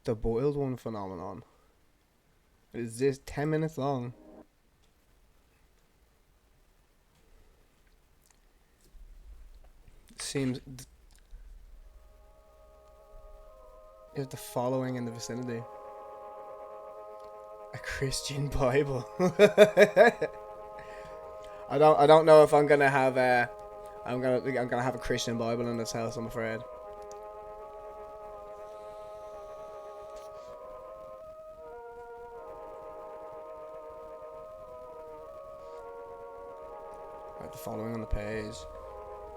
The boiled one phenomenon. Is this 10 minutes long? Seems. Is the following in the vicinity? A Christian Bible. I don't know if I'm gonna have I'm gonna have a Christian Bible in this house, I'm afraid. Right, the following on the page.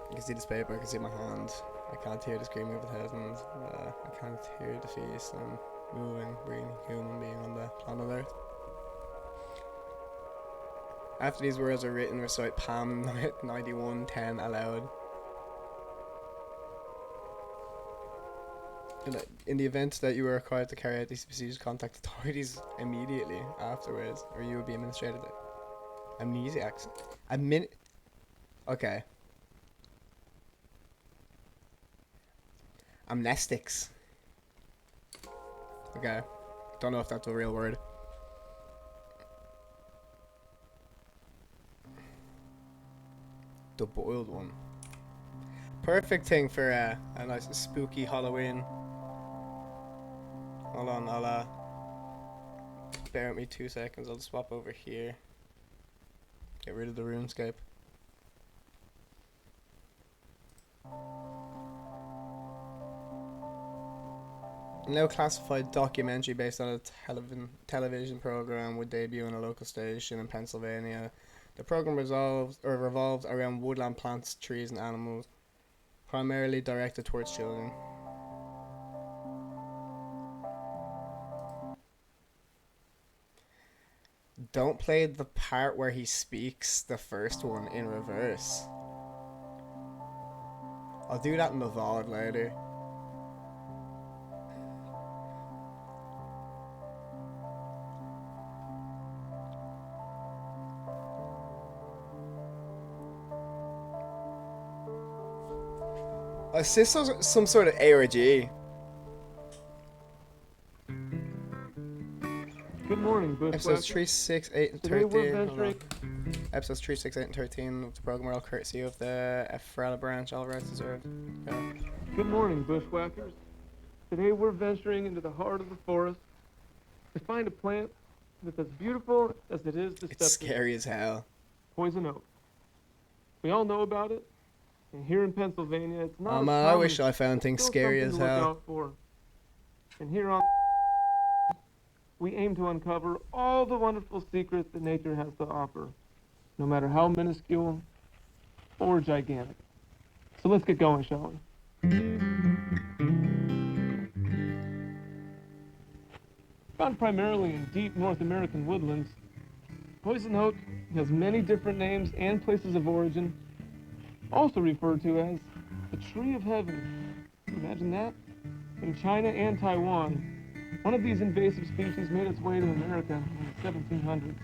You can see this paper, I can see my hand. I can't hear the screaming of the thousands. I can't hear the feast and moving, breathing human being on the planet Earth. After these words are written, recite Psalm 91:10 aloud. In the event that you are required to carry out these procedures, contact authorities immediately afterwards, or you will be administered amnesiacs. Okay. Amnestics. Okay. Don't know if that's a real word. The boiled one. Perfect thing for a nice spooky Halloween. Hold on, I'll bear with me 2 seconds. I'll swap over here. Get rid of the RuneScape. No classified documentary based on a television program would debut on a local station in Pennsylvania. The program revolves around woodland plants, trees, and animals, primarily directed towards children. Don't play the part where he speaks the first one in reverse. I'll do that in the VOD later. Is this some sort of ARG? Good morning, Bushwhacker. Episodes 3, 6, 8, and Today 13. we're venturing. Episodes 3, 6, 8, and 13 of the program are all courtesy of the Ephrata branch, all rights reserved. Yeah. Good morning, Bushwhackers. Today we're venturing into the heart of the forest to find a plant that's as beautiful as it is deceptive. It's scary as hell. Poison oak. We all know about it, and here in Pennsylvania, it's not. Oh as man, I common, wish I found but things still scary something as to look hell. out for. And here on, we aim to uncover all the wonderful secrets that nature has to offer, no matter how minuscule or gigantic. So let's get going, shall we? Found primarily in deep North American woodlands, poison oak has many different names and places of origin, also referred to as the tree of heaven. Imagine that? In China and Taiwan, one of these invasive species made its way to America in the 1700s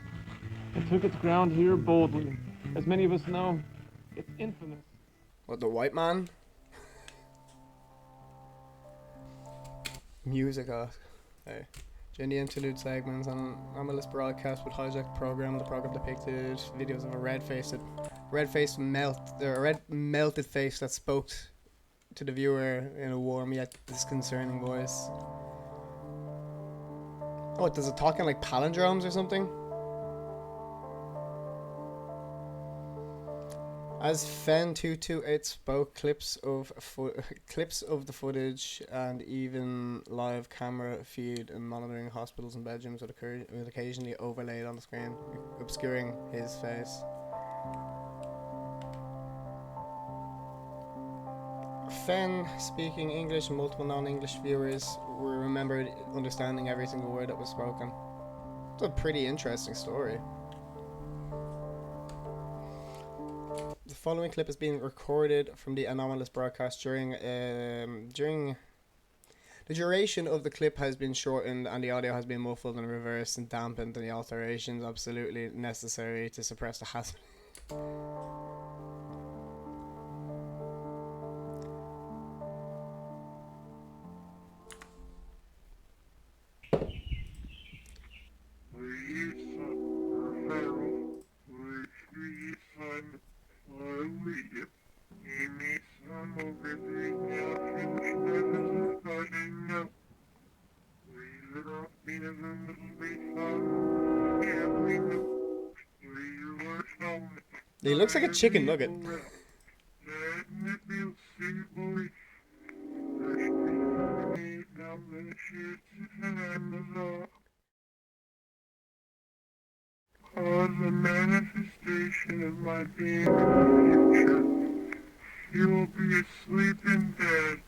and took its ground here boldly. As many of us know, it's infamous. What, the white man? Music off. Hey. During the interlude segments on anomalous broadcast would hijack the program. The program depicted videos of a red melted face that spoke to the viewer in a warm yet disconcerting voice. Oh, does it talk in like palindromes or something? As Fen228 spoke, clips of the footage and even live camera feed and monitoring hospitals and bedrooms would occasionally overlaid on the screen, obscuring his face. Fen, speaking English, and multiple non-English viewers were remembered understanding every single word that was spoken. It's a pretty interesting story. The following clip is being recorded from the anomalous broadcast during the duration of the clip has been shortened and the audio has been muffled and reversed and dampened, and the alterations absolutely necessary to suppress the hazard. He looks like a chicken nugget. Cause a manifestation of my being in the future. You will be asleep in bed.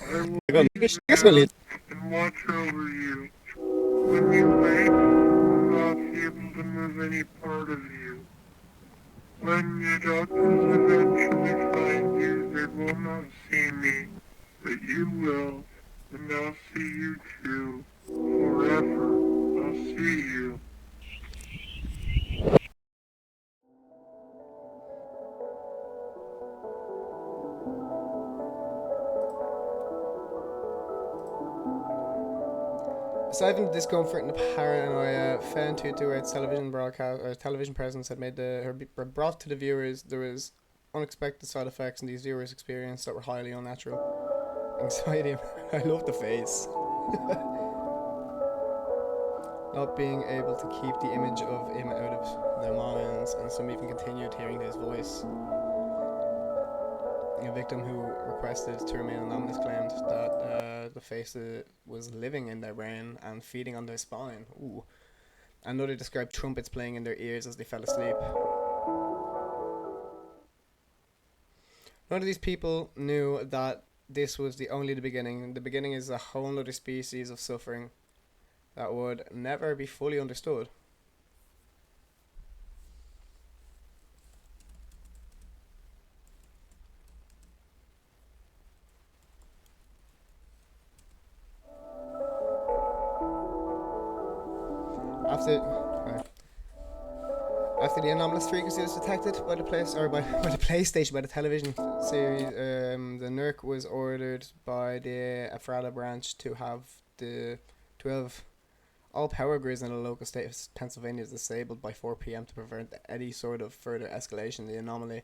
I will be and watch over you. When you wake, you will not be able to move any part of you. When the doctors eventually find you, they will not see me, but you will, and I'll see you too. Forever, I'll see you. Aside from the discomfort and the paranoia, Fen Tutu's television broadcast or television presence had made her brought to the viewers. There was unexpected side effects in these viewers' experience that were highly unnatural. Anxiety. I love the face. Not being able to keep the image of him out of their minds, and some even continued hearing his voice. A victim who requested to remain anonymous claimed that the face was living in their brain and feeding on their spine. Ooh. Another described trumpets playing in their ears as they fell asleep. None of these people knew that this was only the beginning. The beginning is a whole other species of suffering that would never be fully understood. After the anomalous frequency was detected by the PlayStation, by the television series, the NERC was ordered by the Ephrata branch to have all power grids in the local state of Pennsylvania disabled by 4 p.m. to prevent any sort of further escalation of the anomaly,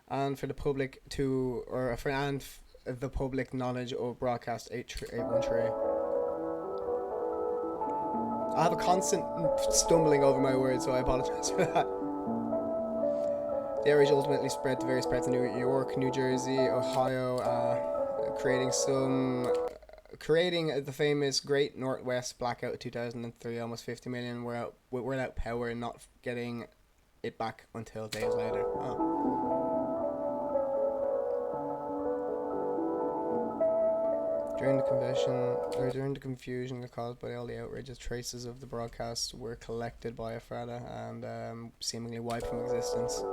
and for the public the public knowledge of broadcast 813. I have a constant stumbling over my words, so I apologize for that. The outrage ultimately spread to various parts of New York, New Jersey, Ohio, creating the famous Great Northwest Blackout of 2003. Almost 50 million were without power and not getting it back until days later. Oh. During the confusion caused by all the outrages, traces of the broadcast were collected by Ephrata and seemingly wiped from existence,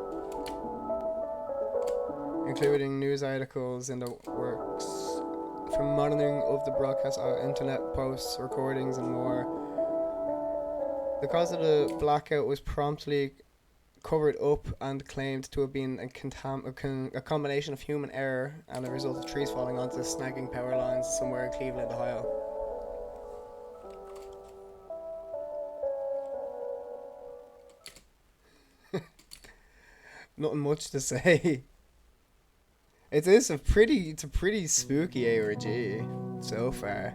including news articles in the works from monitoring of the broadcast, internet posts, recordings, and more. The cause of the blackout was promptly covered up and claimed to have been a combination of human error and a result of trees falling onto snagging power lines somewhere in Cleveland, Ohio. Nothing much to say. It's a pretty spooky ARG so far.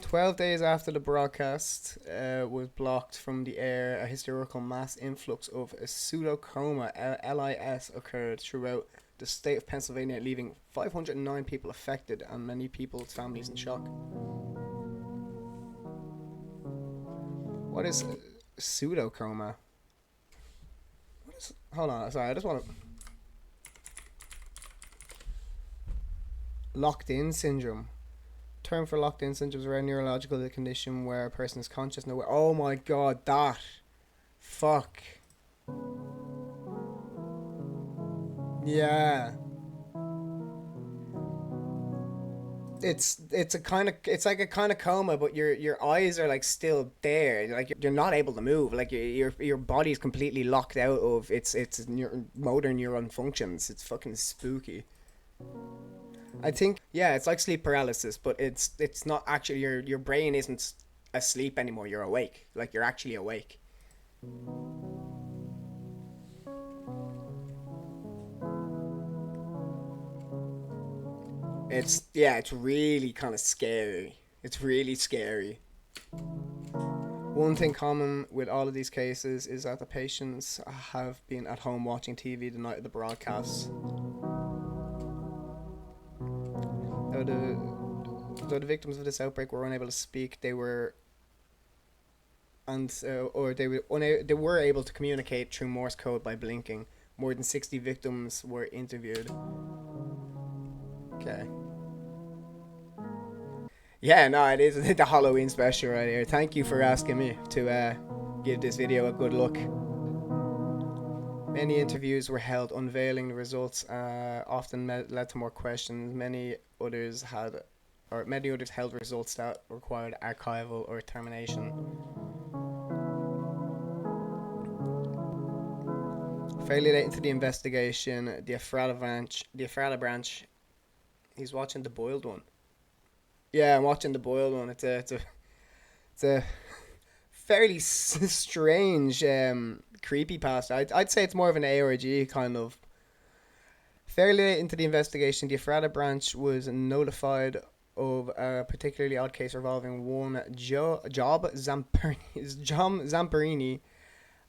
12 days after the broadcast was blocked from the air, a historical mass influx of a pseudocoma LIS occurred throughout the state of Pennsylvania, leaving 509 people affected and many people's families in shock. What is pseudocoma? Hold on, sorry, I just want to... Locked-in syndrome. Term for locked-in syndrome is a rare neurological condition where a person is conscious nowhere. Oh my god, that. Fuck. Yeah. It's like a kind of coma, but your eyes are like still there. Like you're not able to move. Like your body's completely locked out of its motor neuron functions. It's fucking spooky. I think, yeah, it's like sleep paralysis, but it's not actually, your brain isn't asleep anymore. You're awake. Like you're actually awake. It's really kind of scary. It's really scary. One thing common with all of these cases is that the patients have been at home watching TV the night of the broadcasts. Though the victims of this outbreak were unable to speak, they were able to communicate through Morse code by blinking. More than 60 victims were interviewed. Okay. Yeah, no, it is the Halloween special right here. Thank you for asking me to give this video a good look. Many interviews were held, unveiling the results often led to more questions. Many others held results that required archival or termination. Fairly late into the investigation, the Ephrata branch. He's watching the boiled one. Yeah, I'm watching the boiled one. It's a fairly strange creepypasta. I'd say it's more of an ARG kind of. Fairly late into the investigation, the Ephrata branch was notified of a particularly odd case involving one Job Zamperini,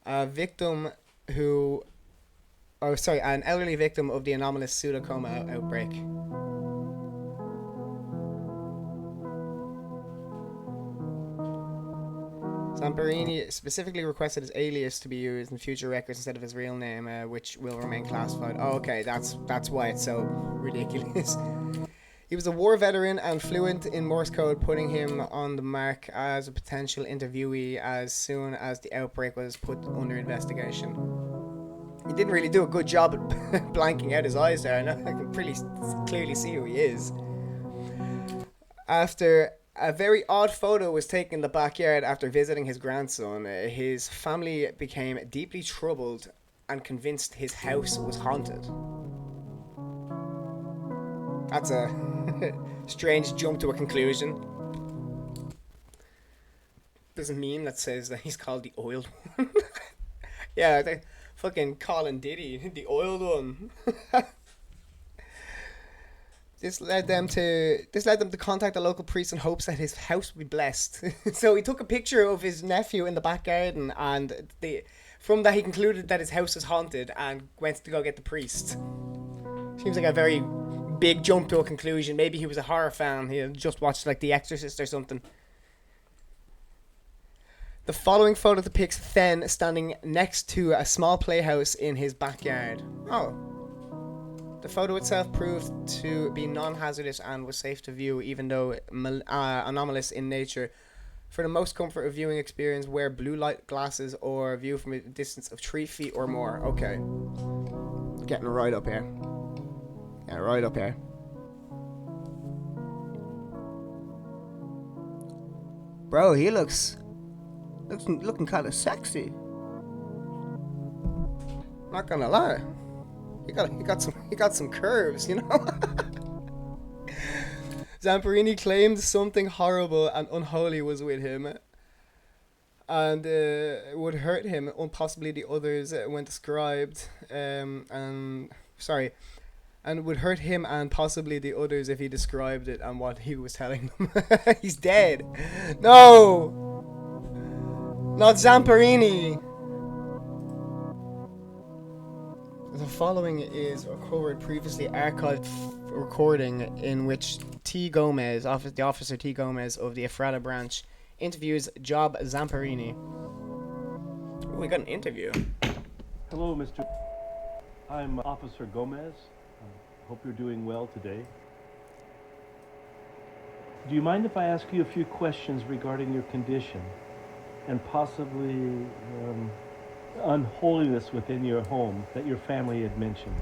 a victim who, an elderly victim of the anomalous pseudocoma outbreak. Zamperini specifically requested his alias to be used in future records instead of his real name, which will remain classified. Oh, okay, that's why it's so ridiculous. He was a war veteran and fluent in Morse code, putting him on the mark as a potential interviewee as soon as the outbreak was put under investigation. He didn't really do a good job at blanking out his eyes there. I can pretty clearly see who he is. After a very odd photo was taken in the backyard after visiting his grandson, his family became deeply troubled and convinced his house was haunted. That's a strange jump to a conclusion. There's a meme that says that he's called the oiled one. Yeah, they fucking calling Diddy the oiled one. This led them to contact a local priest in hopes that his house would be blessed. So he took a picture of his nephew in the back garden, and from that he concluded that his house is haunted and went to go get the priest. Seems like a very big jump to a conclusion. Maybe he was a horror fan. He had just watched like The Exorcist or something. The following photo depicts Then standing next to a small playhouse in his backyard. Oh. The photo itself proved to be non-hazardous and was safe to view, even though anomalous in nature. For the most comfort of viewing experience, wear blue light glasses or view from a distance of 3 feet or more. Okay. Getting right up here. Yeah, right up here. Bro, he looking kind of sexy. Not gonna lie. He got some curves, you know. Zamperini claimed something horrible and unholy was with him, and would hurt him, and possibly the others when described. And would hurt him and possibly the others if he described it and what he was telling them. He's dead. No, not Zamperini. The following is a recovered previously archived recording in which the officer T. Gomez of the Ephrata branch interviews Job Zamperini. Oh, we got an interview. Hello, Mr. I'm Officer Gomez. Hope you're doing well today. Do you mind if I ask you a few questions regarding your condition and possibly unholiness within your home that your family had mentioned?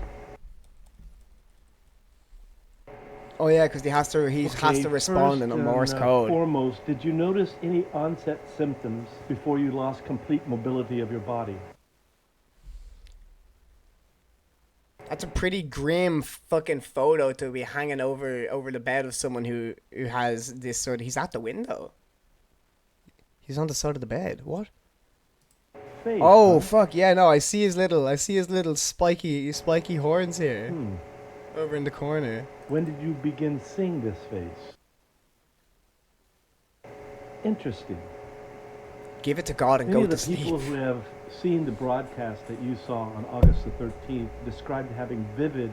Oh yeah, because he has to respond in a Morse code. Foremost, did you notice any onset symptoms before you lost complete mobility of your body? That's a pretty grim fucking photo to be hanging over the bed of someone who has this sort of... He's at the window. He's on the side of the bed. What? Face, oh, fuck, yeah, no, I see his little spiky horns here. Over in the corner. When did you begin seeing this face? Interesting. Give it to God and Many go of the to sleep. people who have seen the broadcast that you saw on August the 13th described having vivid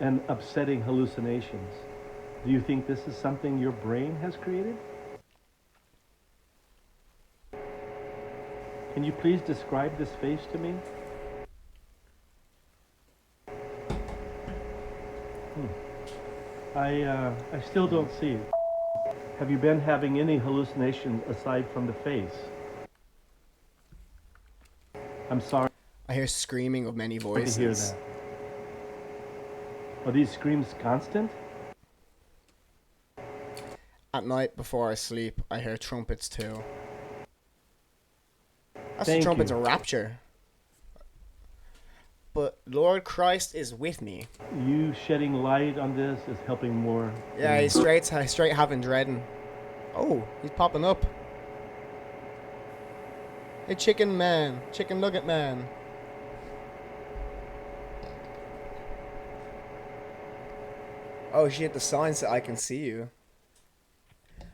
and upsetting hallucinations. Do you think this is something your brain has created? Can you please describe this face to me? I still don't see it. Have you been having any hallucinations aside from the face? I'm sorry I hear screaming of many to hear voices. that. Are these screams constant? At night before I sleep, I hear trumpets too. That's Thank the trumpets you. of rapture. But Lord Christ is with me. You shedding light on this is helping more. Yeah, he's straight having dreading. Oh, he's popping up. Hey, chicken man, chicken nugget man. Oh shit, the sign said I can see you.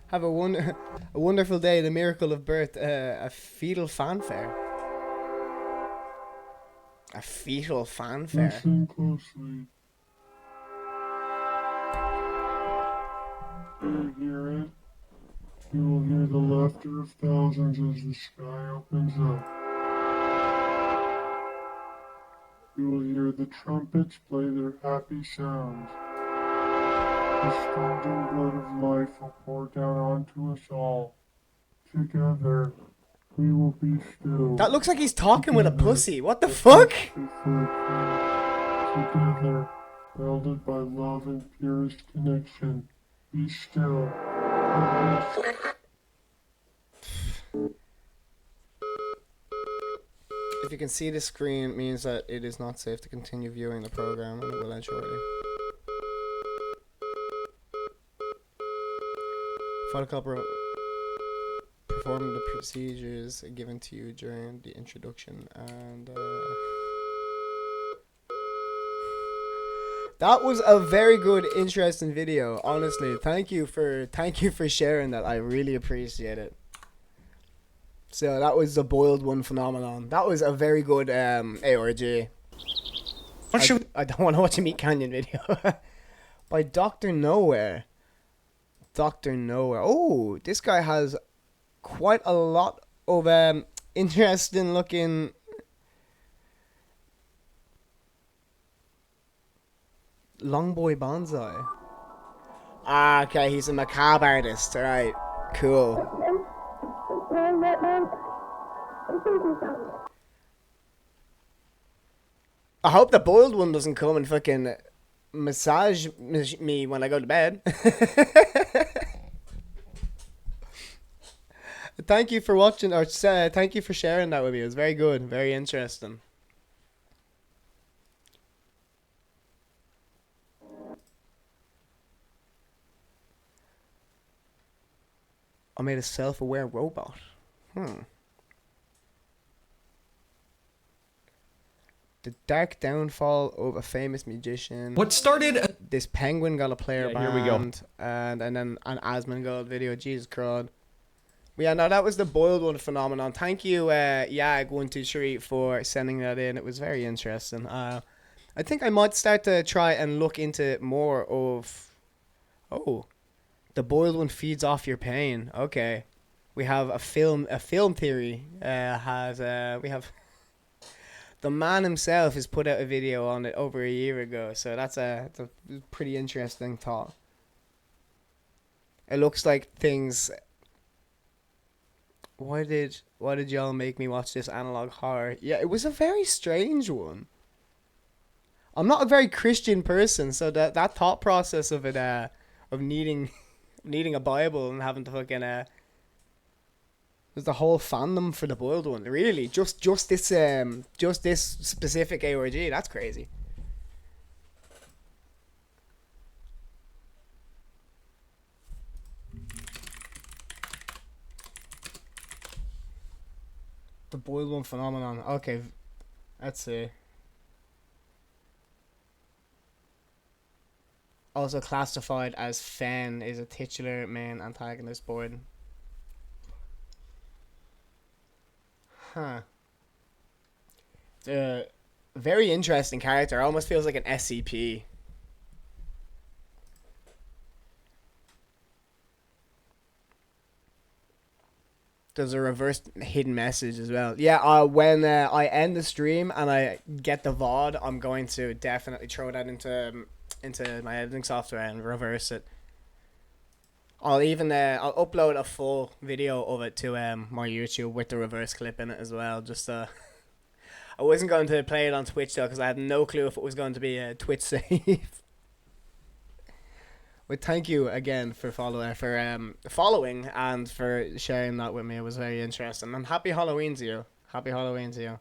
Have a wonderful day, the miracle of birth, a fetal fanfare. A fetal fanfare. Listen closely. Do you hear it? You will hear the laughter of thousands as the sky opens up. You will hear the trumpets play their happy sounds. The scalding blood of life will pour down onto us all. Together, we will be still. That looks like he's talking with a pussy. What the fuck? Together, welded by love and purest connection. Be still. If you can see the screen, it means that it is not safe to continue viewing the program, and it will end shortly. Photocopy performing the procedures given to you during the introduction, and that was a very good, interesting video. Honestly, thank you for sharing that. I really appreciate it. So that was the boiled one phenomenon. That was a very good ARG. I don't want to watch a Meat Canyon video. By Dr. Nowhere. Dr. Nowhere. Oh, this guy has quite a lot of interesting looking Long Boy Bonsai. Ah, okay, he's a macabre artist. Alright, cool. I hope the boiled one doesn't come and fucking massage me when I go to bed. Thank you for watching, or thank you for sharing that with me. It was very good, very interesting. I made a self-aware robot. The dark downfall of a famous magician. What started This penguin got a player Yeah, band. here we go. And then an Asmongold video. Jesus Christ. But yeah, no, that was the boiled one phenomenon. Thank you, Yag123 for sending that in. It was very interesting. I think I might start to try and look into more of... Oh, the boiled one feeds off your pain. Okay. We have a film theory. We have... The man himself has put out a video on it over a year ago, so that's a pretty interesting thought. It looks like things... Why did y'all make me watch this analog horror? Yeah, it was a very strange one. I'm not a very Christian person, so that thought process of it, of needing a Bible and having to fucking there's the whole fandom for the boiled one. Really, just this specific AORG. That's crazy. The boiled one phenomenon. Okay, let's see. Also classified as Fen is a titular main antagonist board. Huh. It's a very interesting character. Almost feels like an SCP. There's a reverse hidden message as well. Yeah, when I end the stream and I get the VOD, I'm going to definitely throw that into my editing software and reverse it. I'll upload a full video of it to my YouTube with the reverse clip in it as well. Just I wasn't going to play it on Twitch though because I had no clue if it was going to be a Twitch save. But thank you again for following and for sharing that with me. It was very interesting. And happy Halloween to you. Happy Halloween to you.